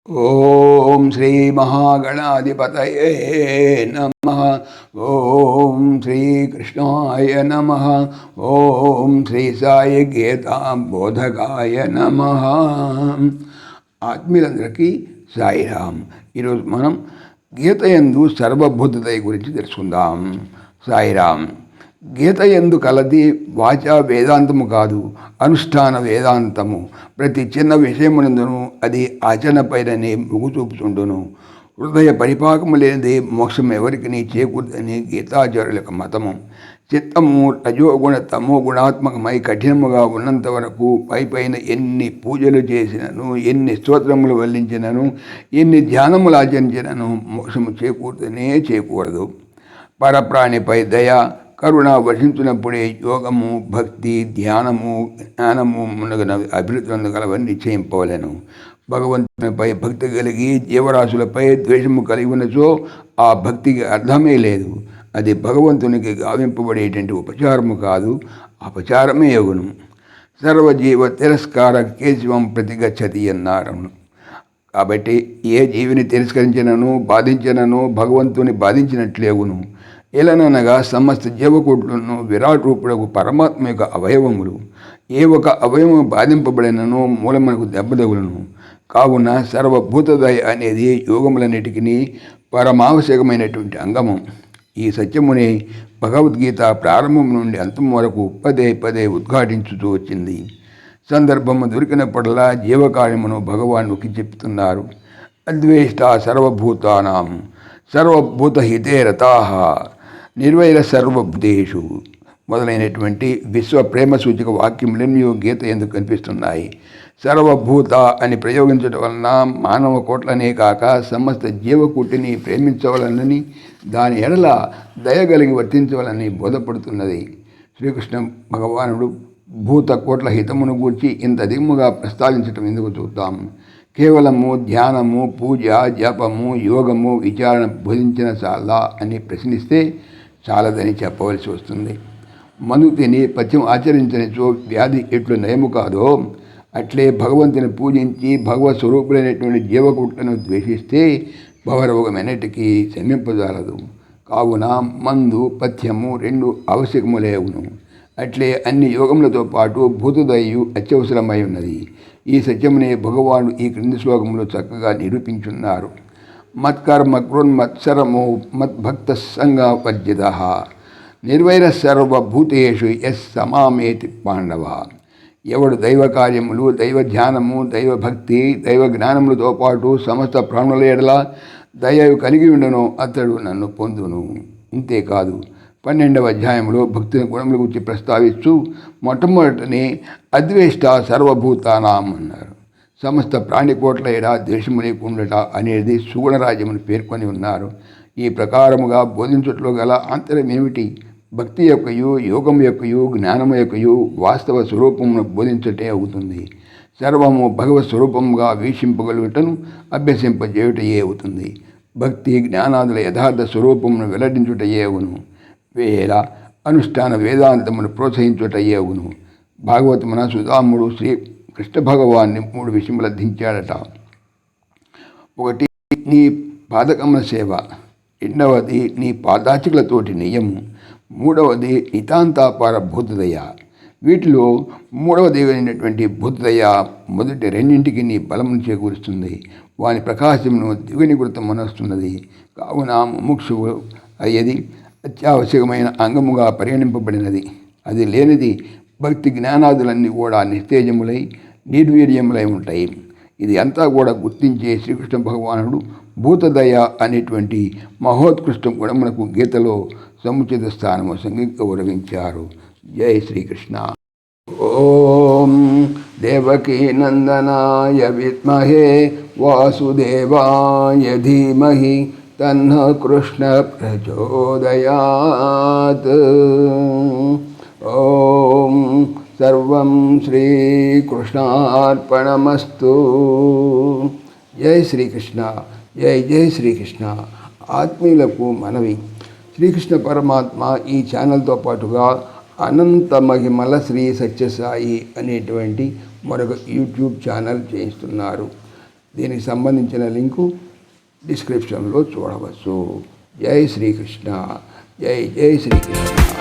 ఓం శ్రీ మహాగణాధిపతయే నమః. ఓం శ్రీ కృష్ణాయ నమః. ఓం శ్రీ సాయి గీతాబోధకాయ నమః. ఆత్మీయులందరికీ సాయిరామ్. ఈరోజు మనం గీత యందు సర్వభూతదయ గురించి తెలుసుకుందాం. సాయిరామ్. గీత యందు కలది వాచా వేదాంతము కాదు, అనుష్ఠాన వేదాంతము. ప్రతి చిన్న విషయమునందును అది ఆచరణపైననే మొగ్గు చూపుతుండును. హృదయ పరిపాకము లేనిదే మోక్షం ఎవరికి చేకూరదని గీతాచార్యుల యొక్క మతము. చిత్తము రజోగుణ తమో గుణాత్మకమై కఠినముగా ఉన్నంత వరకు పైపైన ఎన్ని పూజలు చేసినను, ఎన్ని స్తోత్రములు వల్లించినను, ఎన్ని ధ్యానములు ఆచరించినను మోక్షము చేకూరదు. పరప్రాణిపై దయ కరుణ వర్షించినప్పుడే యోగము, భక్తి, ధ్యానము, జ్ఞానము మునగనవి అభివృద్ధి గలవని నిశ్చయింపవలను. భగవంతునిపై భక్తి కలిగి జీవరాశులపై ద్వేషము కలిగి ఉన్నచో ఆ భక్తికి అర్థమే లేదు. అది భగవంతునికి గావింపబడేటువంటి ఉపచారము కాదు, అపచారమే యగును. సర్వజీవ తిరస్కార కేశవం ప్రతిగచ్చతి అన్నారు. కాబట్టి ఏ జీవిని తిరస్కరించినను బాధించినను భగవంతుని బాధించినట్లేగును. ఎలననగా సమస్త జీవకోట్లను విరాట్ రూపుడకు పరమాత్మ యొక్క అవయవములు. ఏ ఒక అవయవము బాధింపబడినను మూలమునకు దెబ్బతగులను. కావున సర్వభూతదయ అనేది యోగములన్నిటికీ పరమావశ్యకమైనటువంటి అంగము. ఈ సత్యమునే భగవద్గీత ప్రారంభం నుండి అంతం వరకు పదే ఉద్ఘాటించుతూ వచ్చింది. సందర్భము దొరికినప్పుడల్లా జీవకార్యమును భగవాన్ నొక్కి చెప్తున్నారు. అద్వేష్ట సర్వభూతానాం సర్వభూతహితే రతాః నిర్వైర సర్వభూతేషు మొదలైనటువంటి విశ్వ ప్రేమ సూచక వాక్యములెన్నో గీత ఎందుకు కనిపిస్తున్నాయి. సర్వభూత అని ప్రయోగించడం వలన మానవ కోట్లనే కాక సమస్త జీవకోటిని ప్రేమించవలనని, దాని ఎడల దయగలిగి వర్తించవలని బోధపడుతున్నది. శ్రీకృష్ణ భగవానుడు భూత కోట్ల హితమును గూర్చి ఇంత అధికముగా ప్రస్తావించటం ఎందుకు చూద్దాం. కేవలము ధ్యానము, పూజ, జపము, యోగము, విచారణ బోధించిన చాలా అని ప్రశ్నిస్తే చాలదని చెప్పవలసి వస్తుంది. మందు తిని పథ్యం ఆచరించనిచో వ్యాధి ఎట్లు నయము కాదో అట్లే భగవంతుని పూజించి భగవత్ స్వరూపులైనటువంటి జీవకుట్లను ద్వేషిస్తే భవరోగమన్నిటికీ శమింపజాలదు. కావున మందు పథ్యము రెండు ఆవశ్యకములేవును. అట్లే అన్ని యోగములతో పాటు భూతదయు అత్యవసరమై ఉన్నది. ఈ సత్యమునే భగవాను ఈ క్రింది శ్లోకములు చక్కగా నిరూపించున్నారు. మత్కర్మ కృన్మత్సరమో మద్భక్త సంగవర్జిత నిర్వైర సర్వభూతేషు యస్ సమామేతి పాండవ. ఎవడు దైవ కార్యములు, దైవ ధ్యానము, దైవభక్తి, దైవ జ్ఞానములతో పాటు సమస్త ప్రాణుల ఎడల దయ కలిగి ఉండను అతడు నన్ను పొందును. ఇంతేకాదు 12వ అధ్యాయంలో భక్తుని గుణముల గురించి ప్రస్తావిస్తూ మొట్టమొదటిని అద్వేష్ట సర్వభూతానాం అన్నారు. సమస్త ప్రాణికోట్ల ఎడ ద్వేషము లేకుండట అనేది సుగుణరాజ్యమును పేర్కొని ఉన్నారు. ఈ ప్రకారముగా బోధించట్లో గల ఆంతరం ఏమిటి? భక్తి యొక్కయు, యోగము యొక్కయు, జ్ఞానము యొక్కయు వాస్తవ స్వరూపమును బోధించటే అవుతుంది. సర్వము భగవత్ స్వరూపముగా వీక్షింపగలుగుటను అభ్యసింపజేయుటయే అవుతుంది. భక్తి జ్ఞానాదుల యథార్థ స్వరూపమును వెల్లడించుటయే అవును. వేళ అనుష్ఠాన వేదాంతమును ప్రోత్సహించుటయే అవును. భాగవతమున సుధాముడు శ్రీ కృష్ణ భగవాన్ని 3 విషయములు అర్థించాడట. ఒకటి నీ పాదకమల సేవ, రెండవది నీ పాదాచికలతోటి నియము, మూడవది నితాంతాపార భూతదయ. వీటిలో మూడవది అయినటువంటి భూతదయ మొదటి రెండింటికి నీ బలమును చేకూరుస్తుంది. వాని ప్రకాశమును ద్విగుణీకృతమనొస్తున్నది. కావున ముముక్షువు అయ్యేది అత్యావశ్యకమైన అంగముగా పరిగణింపబడినది. అది లేనిది భక్తి జ్ఞానాదులన్నీ కూడా నిస్తేజములై నిర్వీర్యములై ఉంటాయి. ఇది అంతా కూడా గుర్తించే శ్రీకృష్ణ భగవానుడు భూతదయ అనేటువంటి మహోత్కృష్ట గుణమునకు గీతలో సముచిత స్థానము గౌరవించారు. జై శ్రీకృష్ణ. ఓం దేవకీ నందనాయ విద్మహే వాసుదేవాయ ధీమహి తన్నః కృష్ణ ప్రచోదయాత్. ఓం సర్వం శ్రీకృష్ణార్పణమస్తు. జై శ్రీకృష్ణ. జై శ్రీకృష్ణ. ఆత్మీయులకు మనవి, శ్రీకృష్ణ పరమాత్మ ఈ ఛానల్తో పాటుగా అనంత మహిమల శ్రీ సత్యసాయి అనేటువంటి మరొక యూట్యూబ్ ఛానల్ చేయిస్తున్నారు. దీనికి సంబంధించిన లింకు డిస్క్రిప్షన్లో చూడవచ్చు. జై శ్రీకృష్ణ. జై జై శ్రీకృష్ణ.